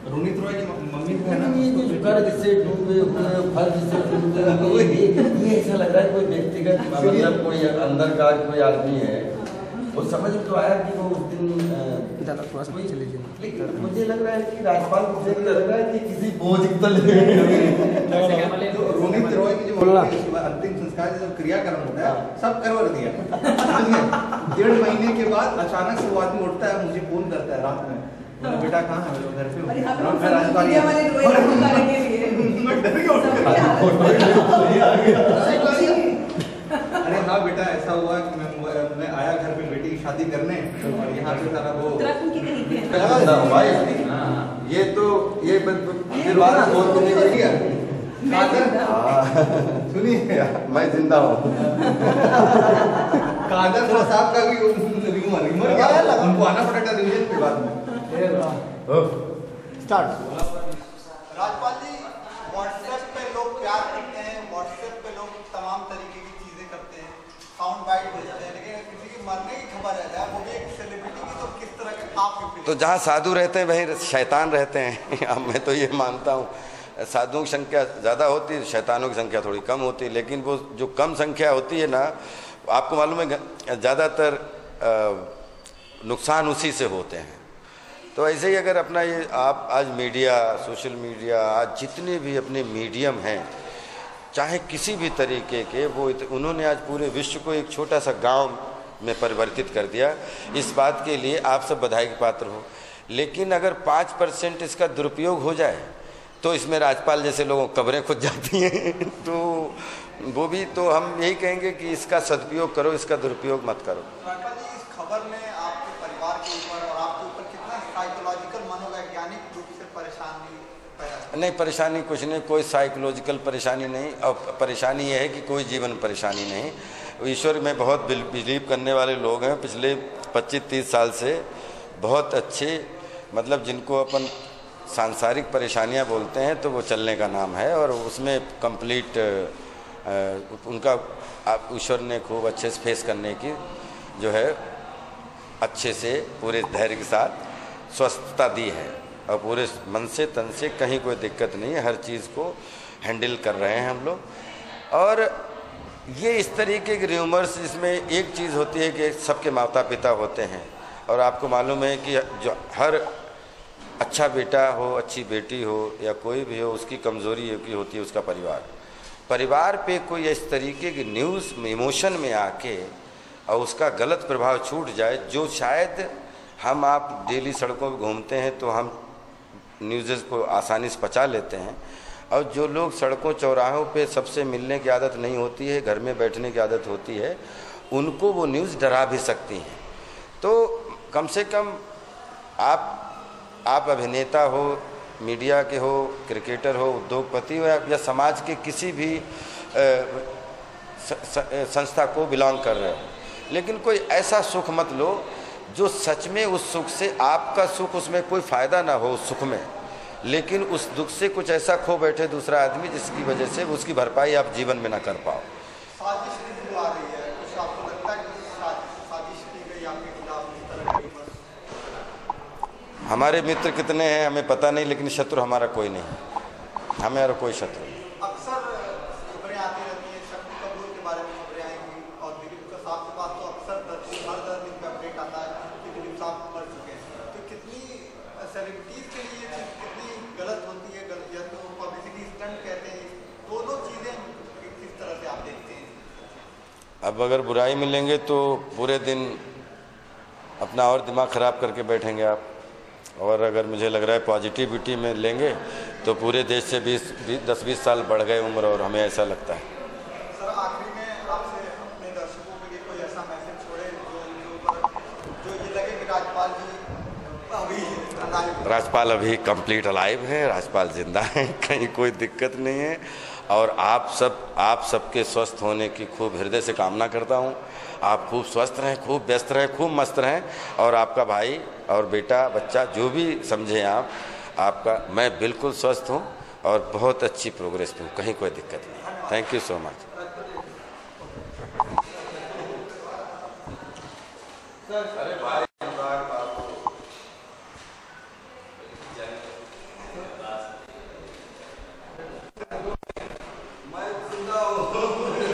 रोनित रॉय की मम्मी है ना, कर्ज से डूबे हुए, फर्ज से डूबे हुए, ये ऐसा लग रहा है कोई व्यक्तिगत मतलब कोई अंदर का कोई आदमी है, वो समझ तो आया कि वो उस दिन थोड़ा सा चले जाए, लेकिन मुझे लग रहा है कि राज्यपाल को देख लग रहा है कि किसी बोझ तले रोनित रॉय की जो अंतिम संस्कार जब क्रियाक्रम होता है सब करवा दिया। 1.5 महीने के बाद अचानक से वो आदमी उठता है, मुझे फोन करता है रात में, बेटा कहाँ है, घर पे अरे हाँ बेटा ऐसा हुआ कि मैं आया घर पे बेटी की शादी करने और यहाँ पे सारा वो भाई ये तो ये बात सुनिए मैं जिंदा हूँ। कादर साहब का भी उनको आना पड़ा था रिवीजन के बाद में। स्टार्ट। राजपाल जी, व्हाट्सएप पे लोग प्यार करते हैं, व्हाट्सएप पे लोग तमाम तरीके की चीजें करते हैं, साउंड बाइट भेजते हैं, लेकिन किसी की मरने की खबर आ जाए, वो भी एक सेलिब्रिटी की, तो किस तरह के आपके तो जहाँ साधु रहते हैं वहीं शैतान रहते हैं। अब मैं तो ये मानता हूँ साधुओं की संख्या ज़्यादा होती है, शैतानों की संख्या थोड़ी कम होती है, लेकिन वो जो कम संख्या होती है ना, आपको मालूम है ज़्यादातर नुकसान उसी से होते हैं। तो ऐसे ही अगर अपना ये आप आज मीडिया, सोशल मीडिया, आज जितने भी अपने मीडियम हैं, चाहे किसी भी तरीके के, वो उन्होंने आज पूरे विश्व को एक छोटा सा गांव में परिवर्तित कर दिया। इस बात के लिए आप सब बधाई के पात्र हो। लेकिन अगर 5% इसका दुरुपयोग हो जाए तो इसमें राज्यपाल जैसे लोगों कब्रें खुद जाती हैं। तो वो भी तो हम यही कहेंगे कि इसका सदुपयोग करो, इसका दुरुपयोग मत करो। राजपाल जी, इस खबर ने आपके परिवार के ऊपर और आपके ऊपर कितना साइकोलॉजिकल, मनोवैज्ञानिक रूप से परेशानी पैदा? नहीं, परेशानी कुछ नहीं, कोई साइकोलॉजिकल परेशानी नहीं। और परेशानी ये है कि कोई जीवन परेशानी नहीं। ईश्वर में बहुत बिलीव करने वाले लोग हैं, पिछले 25-30 साल से बहुत अच्छे, मतलब जिनको अपन सांसारिक परेशानियां बोलते हैं तो वो चलने का नाम है, और उसमें कंप्लीट उनका ईश्वर ने खूब अच्छे से फेस करने की जो है अच्छे से पूरे धैर्य के साथ स्वस्थता दी है, और पूरे मन से तन से कहीं कोई दिक्कत नहीं है, हर चीज़ को हैंडल कर रहे हैं हम लोग। और ये इस तरीके के र्यूमर्स, इसमें एक चीज़ होती है कि सबके माता पिता होते हैं, और आपको मालूम है कि जो हर अच्छा बेटा हो, अच्छी बेटी हो या कोई भी हो, उसकी कमज़ोरी की होती है उसका परिवार पे कोई इस तरीके की न्यूज़ इमोशन में आके और उसका गलत प्रभाव छूट जाए, जो शायद हम आप डेली सड़कों पे घूमते हैं तो हम न्यूज़ को आसानी से पचा लेते हैं, और जो लोग सड़कों चौराहों पे सबसे मिलने की आदत नहीं होती है, घर में बैठने की आदत होती है, उनको वो न्यूज़ डरा भी सकती हैं। तो कम से कम आप अभिनेता हो, मीडिया के हो, क्रिकेटर हो, उद्योगपति हो, या समाज के किसी भी संस्था को बिलोंग कर रहे हो, लेकिन कोई ऐसा सुख मत लो जो सच में उस सुख से आपका सुख, उसमें कोई फ़ायदा ना हो उस सुख में, लेकिन उस दुख से कुछ ऐसा खो बैठे दूसरा आदमी जिसकी वजह से उसकी भरपाई आप जीवन में ना कर पाओ। साजिश की आ रही है, कुछ आपको लगता है कि साजिश की गई आपके खिलाफ इस तरह की? हमारे मित्र कितने हैं हमें पता नहीं, लेकिन शत्रु हमारा कोई नहीं, हमारा कोई शत्रु नहीं। अक्सर खबरें आती रहती हैं, शक्ति कपूर के बारे में खबरें आएंगी, और दिलीप साहब के पास तो अक्सर हर 10 दिन का अपडेट आता है कि दिलीप साहब मर चुके हैं। तो कितनी सेलिब्रिटीज़ के लिए ये चीज़ कितनी गलत होती है, या तो पब्लिसिटी स्टंट कहते हैं, दोनों चीज़ें किस तरह से आप देखते हैं? अब अगर बुराई मिलेंगे तो पूरे दिन अपना और दिमाग ख़राब करके बैठेंगे आप, और अगर मुझे लग रहा है पॉजिटिविटी में लेंगे तो पूरे देश से 10-20 साल बढ़ गए उम्र, और हमें ऐसा लगता है। सर, आखिरी में आपसे अपने दर्शकों के लिए कोई ऐसा मैसेज छोड़े जो ये लगे कि राजपाल अभी कंप्लीट अलाइव है, राजपाल जिंदा है, कहीं कोई दिक्कत नहीं है, और आप सबके स्वस्थ होने की खूब हृदय से कामना करता हूँ। आप खूब स्वस्थ रहें, खूब व्यस्त रहें, खूब मस्त रहें, और आपका भाई और बेटा बच्चा जो भी समझें आपका, मैं बिल्कुल स्वस्थ हूँ और बहुत अच्छी प्रोग्रेस पे हूँ, कहीं कोई दिक्कत नहीं। Thank you so much. अरे भाई अनुराग